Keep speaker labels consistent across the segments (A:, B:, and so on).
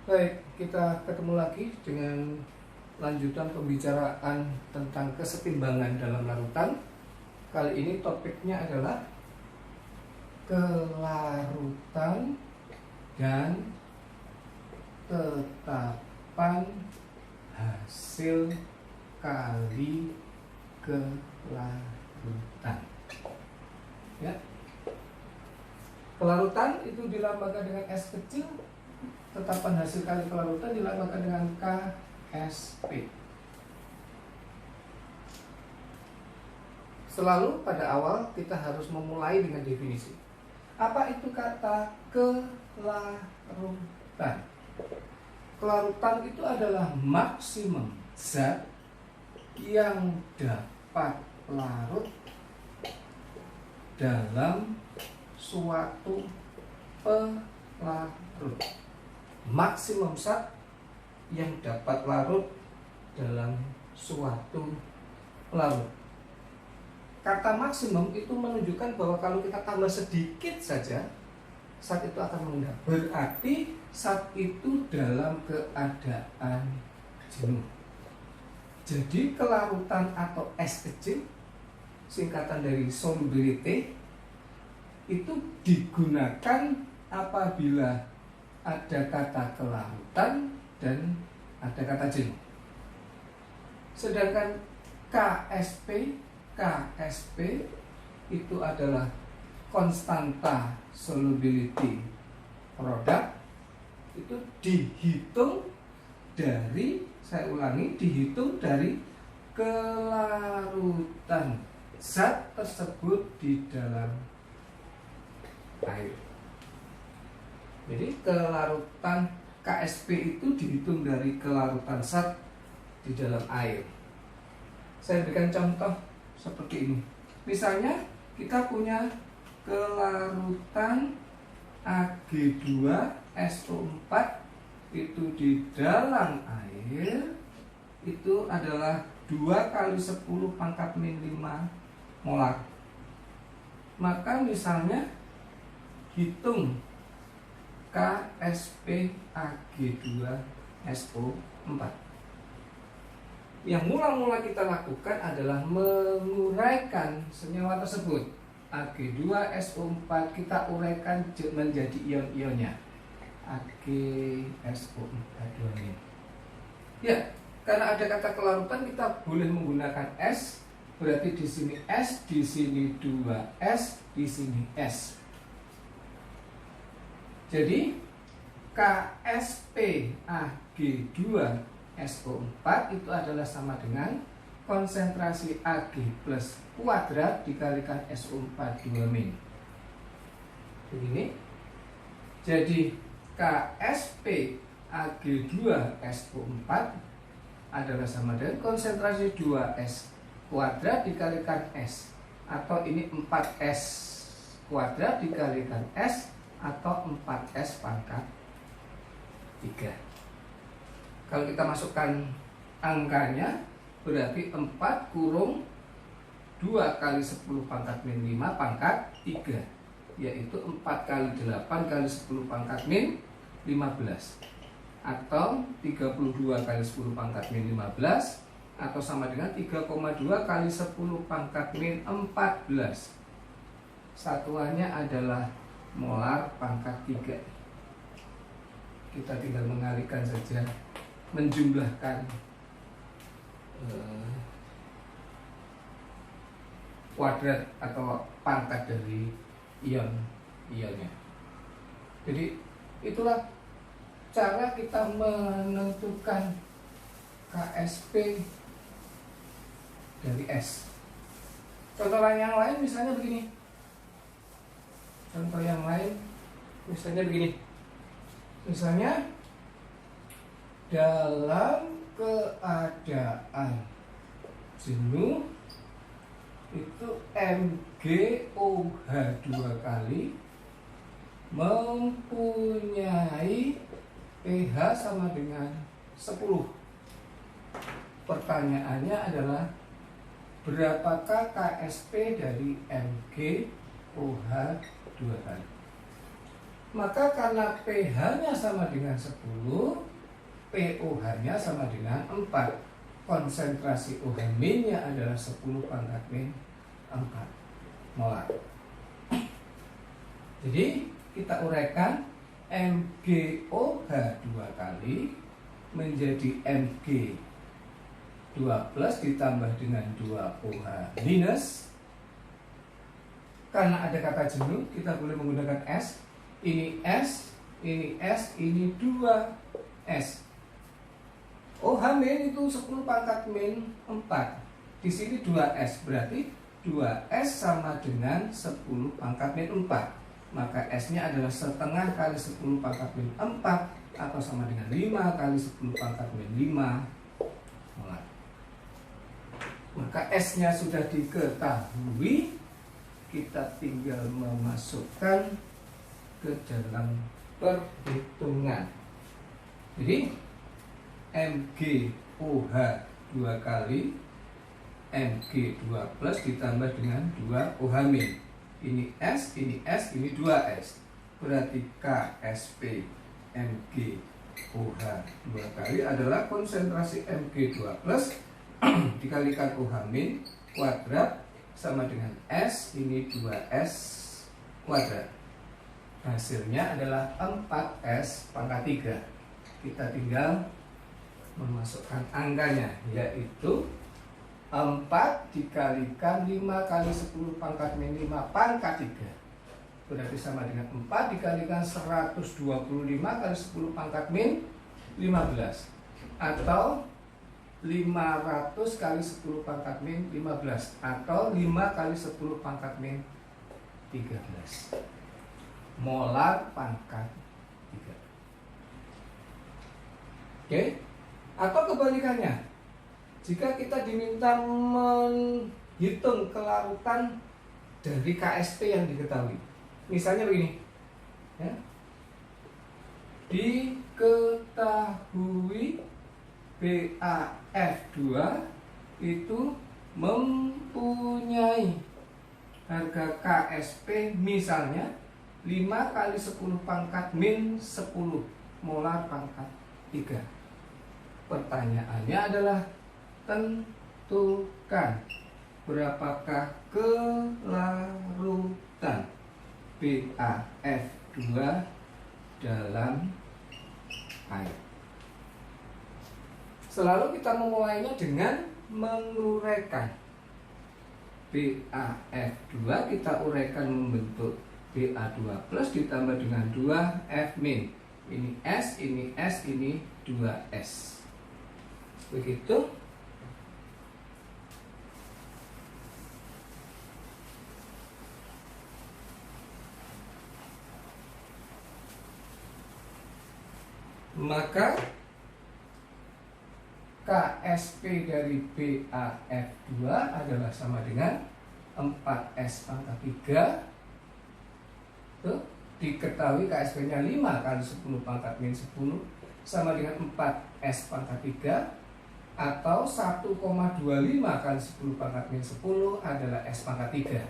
A: Baik, kita ketemu lagi dengan lanjutan pembicaraan tentang kesetimbangan dalam larutan. Kali ini topiknya adalah kelarutan dan tetapan hasil kali kelarutan. Ya. Kelarutan itu dilambangkan dengan S kecil, tetapan hasil kali kelarutan dilambangkan dengan KSP. Selalu pada awal kita harus memulai dengan definisi. Apa itu kata kelarutan? Kelarutan itu adalah maksimum zat yang dapat larut dalam suatu pelarut. Maksimum zat yang dapat larut dalam suatu larut. Kata maksimum itu menunjukkan bahwa kalau kita tambah sedikit saja, zat itu akan mengendap. Berarti zat itu dalam keadaan jenuh. Jadi kelarutan atau S kecil, singkatan dari solubility, itu digunakan apabila ada kata kelarutan dan ada kata jenuh. Sedangkan KSP itu adalah konstanta solubility produk, itu dihitung dari, saya ulangi, dihitung dari kelarutan zat tersebut di dalam air. Jadi kelarutan KSP itu dihitung dari kelarutan zat di dalam air. Saya berikan contoh seperti ini. Misalnya kita punya kelarutan Ag2SO4 itu di dalam air itu adalah 2 kali 10 pangkat min 5 molar. Maka misalnya hitung KSP Ag2SO4. Yang mula-mula kita lakukan adalah menguraikan senyawa tersebut. Ag2SO4 kita uraikan menjadi ion-ionnya. AgSO4 Ya, karena ada kata kelarutan kita boleh menggunakan S. Berarti di sini S, di sini 2S, di sini S. Jadi KSP Ag2SO4 itu adalah sama dengan konsentrasi Ag plus kuadrat dikalikan SO4 2-. Begini. Jadi KSP Ag2SO4 adalah sama dengan konsentrasi 2S kuadrat dikalikan S, atau ini 4S kuadrat dikalikan S, atau 4S pangkat 3. Kalau kita masukkan angkanya, berarti 4 kurung 2 kali 10 pangkat min 5 pangkat 3, yaitu 4 kali 8 kali 10 pangkat min 15, atau 32 kali 10 pangkat min 15, atau sama dengan 3,2 kali 10 pangkat min 14. Satuannya adalah molar pangkat 3. Kita tinggal mengalihkan saja, menjumlahkan kuadrat atau pangkat dari ion-ionnya. Jadi itulah cara kita menentukan KSP dari S. Contoh yang lain misalnya begini. Misalnya dalam keadaan jenuh itu MgOH 2 kali mempunyai pH sama dengan 10. Pertanyaannya adalah berapakah KSP dari MgOH 2 kali? Maka karena pH-nya sama dengan 10, pOH-nya sama dengan 4. Konsentrasi OH-nya adalah 10 pangkat min 4 molar. Jadi kita uraikan MgOH 2 kali menjadi Mg2 plus ditambah dengan 2OH minus. Karena ada kata jenuh, kita boleh menggunakan S. Ini S, ini S, ini 2S. OH min itu 10 pangkat min 4. Di sini 2S, berarti 2S sama dengan 10 pangkat min 4. Maka S-nya adalah setengah kali 10 pangkat min 4 atau sama dengan 5 kali 10 pangkat min 5 molar. Maka S-nya sudah diketahui, kita tinggal memasukkan ke dalam perhitungan. Jadi MgOH 2 kali Mg2 plus ditambah dengan 2OH min. Ini S, ini S, ini 2S. Berarti KSP MgOH 2 kali adalah konsentrasi Mg2 plus dikalikan OH min kuadrat sama dengan S, ini 2S kuadrat. Hasilnya adalah 4S pangkat 3. Kita tinggal memasukkan angkanya, yaitu 4 dikalikan 5 kali 10 pangkat min 5 pangkat 3. Berarti sama dengan 4 dikalikan 125 kali 10 pangkat min 15. Atau 500 kali 10 pangkat min 15. Atau 5 kali 10 pangkat min 13. Molar pangkat 3. Oke? Atau kebalikannya, jika kita diminta menghitung kelarutan dari KSP yang diketahui, misalnya begini, ya, diketahui BAF2 itu mempunyai harga KSP misalnya 5 kali 10 pangkat min 10 molar pangkat 3. Pertanyaannya adalah tentukan berapakah kelarutan BAF2 dalam air. Selalu kita memulainya dengan menguraikan. BAF2 kita uraikan membentuk BA2 plus ditambah dengan 2F min. Ini S, ini S, ini 2S. Begitu. Maka KSP dari BAF2 adalah sama dengan 4S pangkat 3. Tuh, diketahui KSP-nya 5 kali 10 pangkat min 10 sama dengan 4S pangkat 3. Atau 1,25 kali 10 pangkat min 10 adalah S pangkat 3.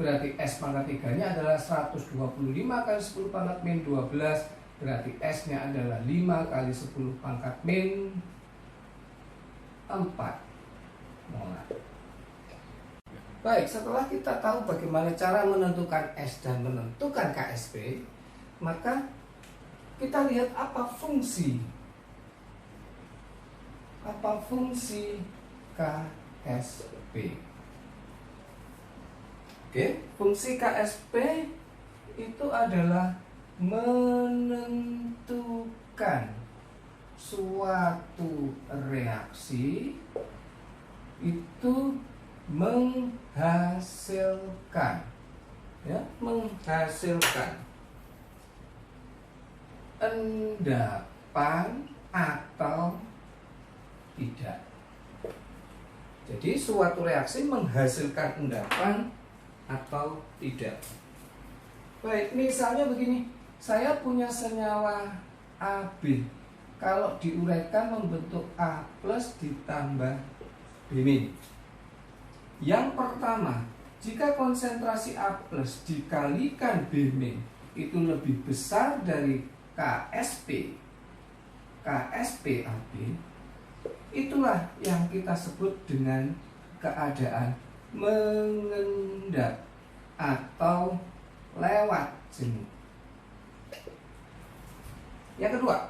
A: Berarti S pangkat 3-nya adalah 125 kali 10 pangkat min 12. Berarti S-nya adalah 5 kali 10 pangkat min 4 molar. Baik, setelah kita tahu bagaimana cara menentukan S dan menentukan KSP, maka kita lihat apa fungsi KSP. Oke, fungsi KSP itu adalah menentukan suatu reaksi itu menghasilkan endapan atau tidak. Jadi suatu reaksi menghasilkan endapan atau tidak. Baik, misalnya begini, saya punya senyawa AB. Kalau diuraikan membentuk A plus ditambah B-. Yang pertama, jika konsentrasi A plus dikalikan B- itu lebih besar dari KSP AB, itulah yang kita sebut dengan keadaan mengendap atau lewat jenuh. Yang kedua,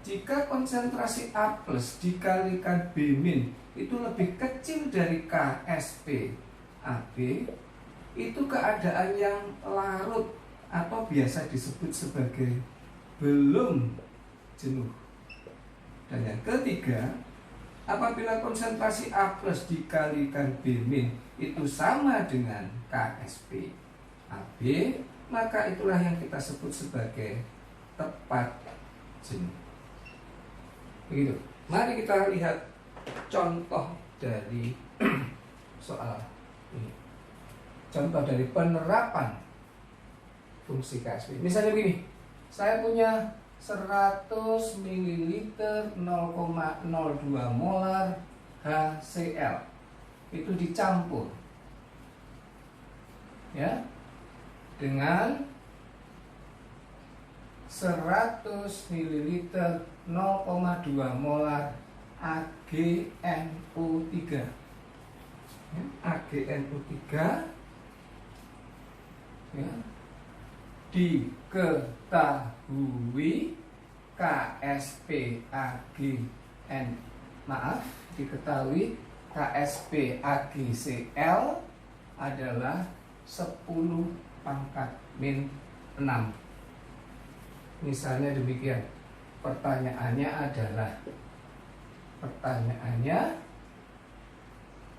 A: jika konsentrasi A plus dikalikan B min itu lebih kecil dari KSP AB, itu keadaan yang larut atau biasa disebut sebagai belum jenuh. Dan yang ketiga, apabila konsentrasi A plus dikalikan B min itu sama dengan KSP AB, maka itulah yang kita sebut sebagai tepat jenuh. Begitu. Mari kita lihat contoh dari soal ini. Contoh dari penerapan fungsi KSP. Misalnya begini, saya punya 100 ml 0,02 molar HCl. Itu dicampur ya dengan 100 ml 0,2 molar AgNO3. Ya, AgNO3 ya, diketahui diketahui KSP AgCl adalah 10 pangkat min 6. Misalnya demikian. Pertanyaannya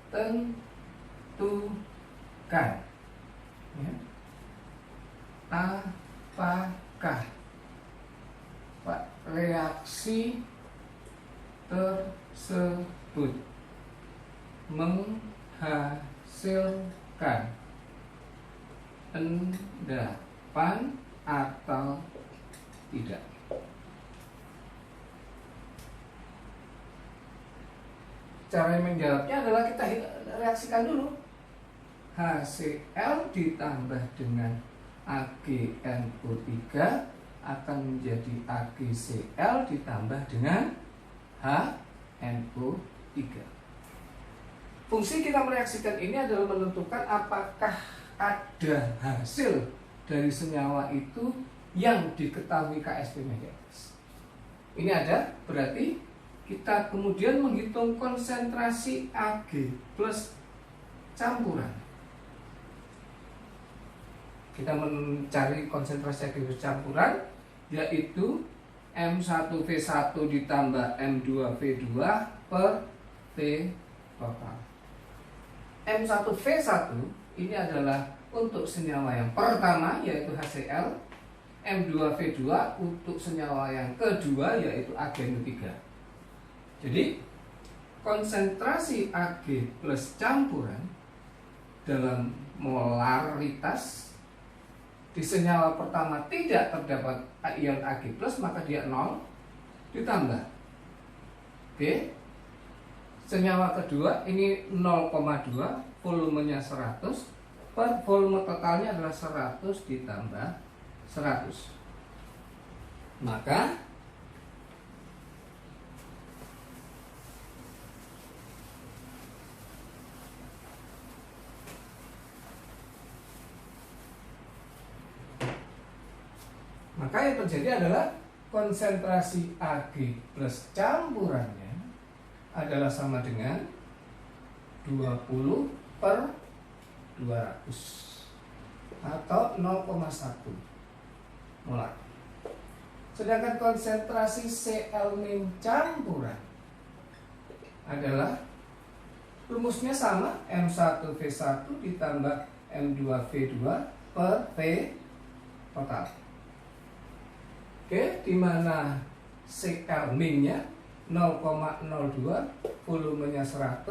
A: tentukan ya, apakah reaksi tersebut menghasilkan endapan atau tidak. Cara menjawabnya adalah kita reaksikan dulu. HCl ditambah dengan AgNO3 akan menjadi AgCl ditambah dengan HNO3. Fungsi kita mereaksikan ini adalah menentukan apakah ada hasil dari senyawa itu yang diketahui KSP-nya. Ini ada, berarti kita kemudian menghitung konsentrasi Ag plus campuran. Kita mencari konsentrasi Ag plus campuran, yaitu M1V1 ditambah M2V2 per V total. M1V1 ini adalah untuk senyawa yang pertama, yaitu HCl. M2V2 untuk senyawa yang kedua, yaitu AgNO3. Jadi konsentrasi Ag plus campuran dalam molaritas di senyawa pertama tidak terdapat ion Ag plus, maka dia 0 ditambah. Oke. Senyawa kedua ini 0,2, volumenya 100, per volume totalnya adalah 100 ditambah 100. Maka yang terjadi adalah konsentrasi Ag plus campurannya adalah sama dengan 20 per 200 atau 0,1 molar. Sedangkan konsentrasi Cl min campuran adalah rumusnya sama, M1V1 ditambah M2V2 per V total. Oke, di mana Cl min-nya 0,02, volumenya 100,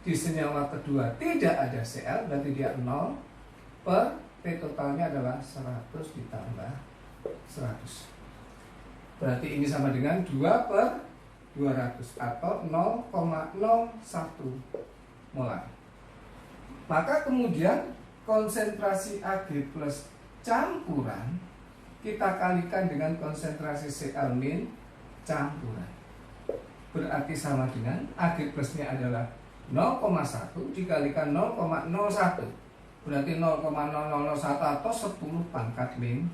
A: di senyawa kedua tidak ada Cl, berarti dia 0, per P totalnya adalah 100 ditambah 100. Berarti ini sama dengan 2 per 200 atau 0,01 molar. Maka kemudian konsentrasi Ag plus campuran, kita kalikan dengan konsentrasi Cl min campuran. Berarti sama dengan Ag plusnya adalah 0,1 dikalikan 0,01. Berarti 0,0001 atau 10 pangkat min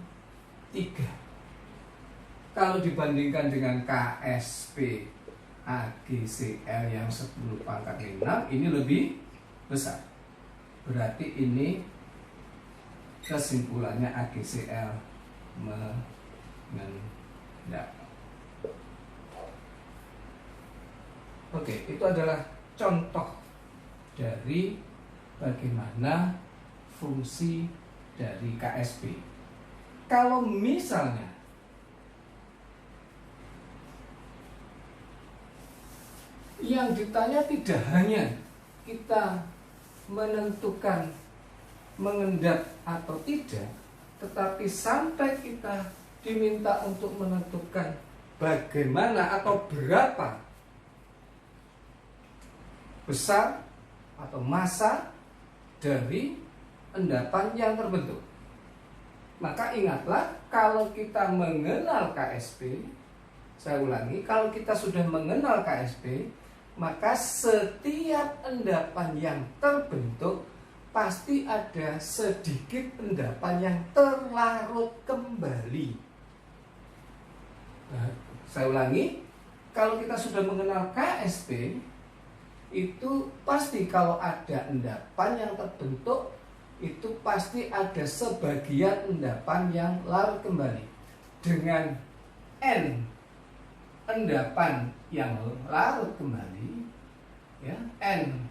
A: 3. Kalau dibandingkan dengan KSP AgCl yang 10 pangkat min 6, ini lebih besar. Berarti ini kesimpulannya AgCl mengendap. Oke, itu adalah contoh dari bagaimana fungsi dari KSP. Kalau misalnya yang ditanya tidak hanya kita menentukan mengendap atau tidak, tetapi sampai kita diminta untuk menentukan bagaimana atau berapa besar atau massa dari endapan yang terbentuk. Maka ingatlah, kalau kita mengenal KSP, saya ulangi, kalau kita sudah mengenal KSP, maka setiap endapan yang terbentuk pasti ada sedikit endapan yang terlarut kembali. Nah, saya ulangi, kalau kita sudah mengenal KSP, itu pasti kalau ada endapan yang terbentuk, itu pasti ada sebagian endapan yang larut kembali. Dengan N endapan yang larut kembali, ya, N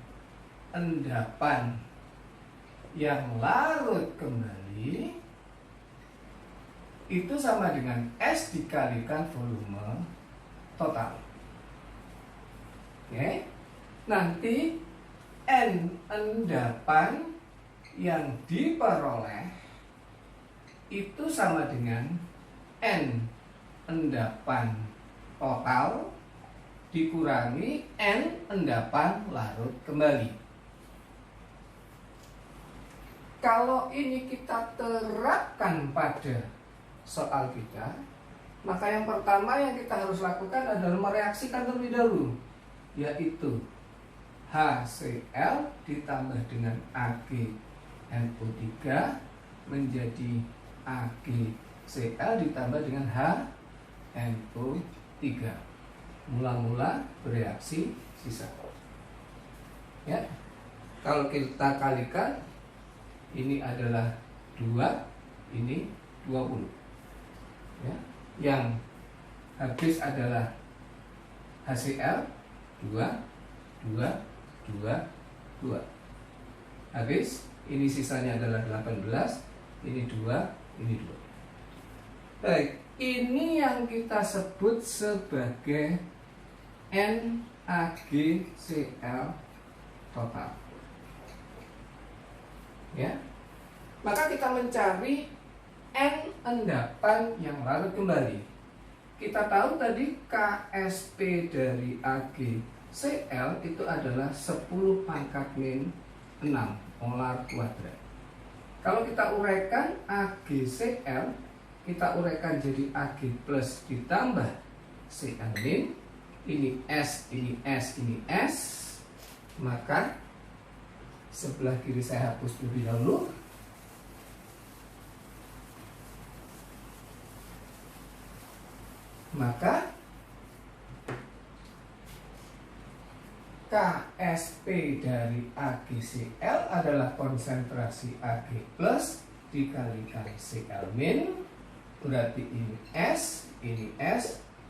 A: endapan yang larut kembali itu sama dengan S dikalikan volume total. Oke. Nanti N endapan yang diperoleh itu sama dengan N endapan total dikurangi N endapan larut kembali. Kalau ini kita terapkan pada soal kita, maka yang pertama yang kita harus lakukan adalah mereaksikan terlebih dahulu, yaitu HCl ditambah dengan AgNO3 menjadi AgCl ditambah dengan HNO3. Mula-mula bereaksi sisa. Ya. Kalau kita kalikan, ini adalah 2, ini 20. Ya. Yang habis adalah HCl 2, 2, 2. Habis, ini sisanya adalah 18, ini 2, ini 2. Baik, ini yang kita sebut sebagai NaGCl total. Ya. Maka kita mencari N endapan yang larut kembali. Kita tahu tadi KSP dari AgCl itu adalah 10 pangkat min 6 molar kuadrat. Kalau kita uraikan AgCl, kita uraikan jadi Ag plus ditambah Cl min, ini S, ini S, ini S, maka sebelah kiri saya hapus terlebih dahulu. Maka KSP dari AgCl adalah konsentrasi Ag plus dikalikan Cl min, berarti ini S,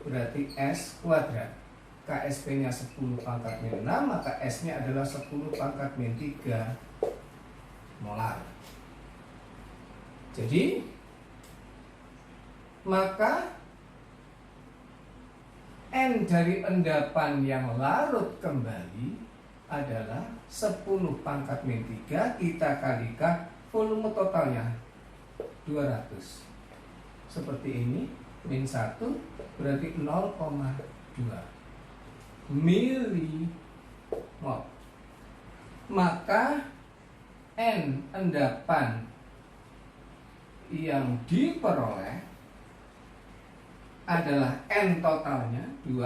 A: berarti S kuadrat. KSP-nya 10 pangkat min 6, maka S-nya adalah 10 pangkat min 3 molar. Jadi, maka N dari endapan yang larut kembali adalah 10 pangkat min 3, kita kalikan volume totalnya 200. Seperti ini, min 1 berarti 0,2 milimol. Maka N endapan yang diperoleh adalah N totalnya 2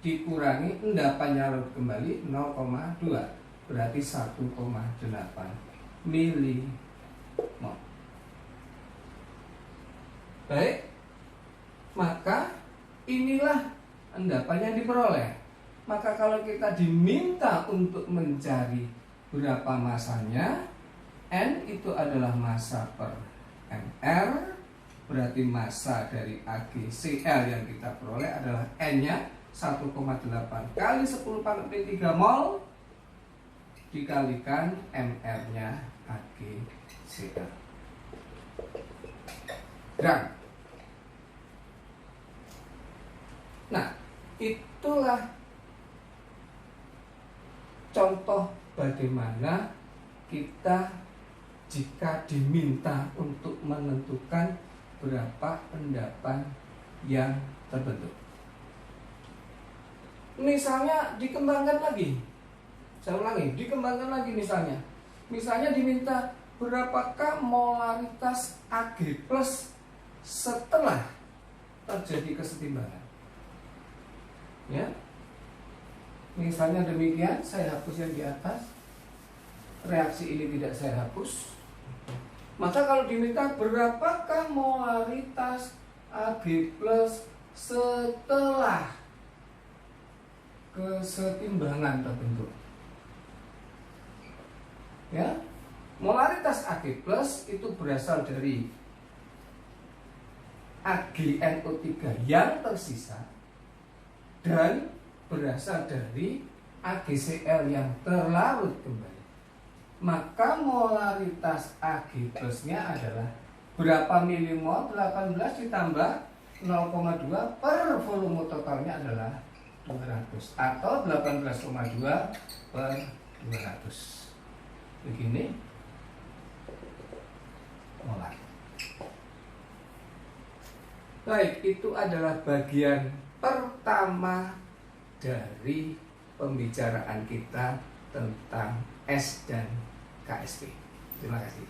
A: dikurangi endapan larut kembali 0,2, berarti 1,8 milimol. Baik, maka inilah endapan yang diperoleh. Maka kalau kita diminta untuk mencari berapa masanya, N itu adalah massa per mR, berarti massa dari AgCl yang kita peroleh adalah N-nya 1,8 kali 10⁻³ mol dikalikan mR-nya AgCl gram. Nah, itulah contoh bagaimana kita jika diminta untuk menentukan berapa endapan yang terbentuk. Misalnya dikembangkan lagi, saya ulangi, dikembangkan lagi misalnya. Misalnya diminta berapakah molaritas Ag+ setelah terjadi kesetimbangan. Ya, misalnya demikian, saya hapus yang di atas. Reaksi ini tidak saya hapus. Maka kalau diminta berapakah molaritas Ag+ setelah kesetimbangan terbentuk. Ya, molaritas Ag+ itu berasal dari AgNO3 yang tersisa dan berasal dari AgCl yang terlarut kembali. Maka molaritas Ag+-nya adalah berapa milimol? 18 ditambah 0,2 per volume totalnya adalah 200 atau 18,2 per 200. Begini molar. Baik, itu adalah bagian pertama dari pembicaraan kita tentang S dan KSP. Terima kasih.